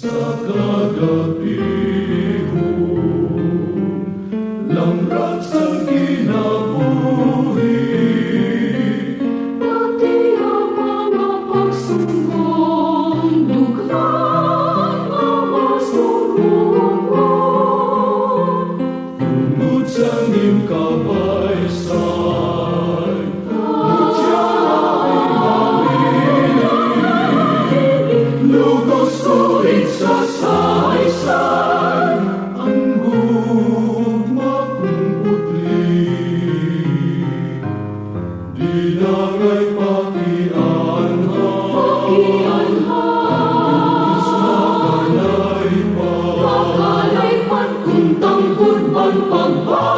sa kagabihon, lamrat sa kinabuhi. Pati ang mga pagsumbong, dughan ang masurong mo. Tungod sa iyong kabaysay, mutya aming mawili. Lugos ko sa saysay, ang gugma kong putli. Di na ngay pakianhan, makalay pa, Makalay pan kung tangkod man pagbalik.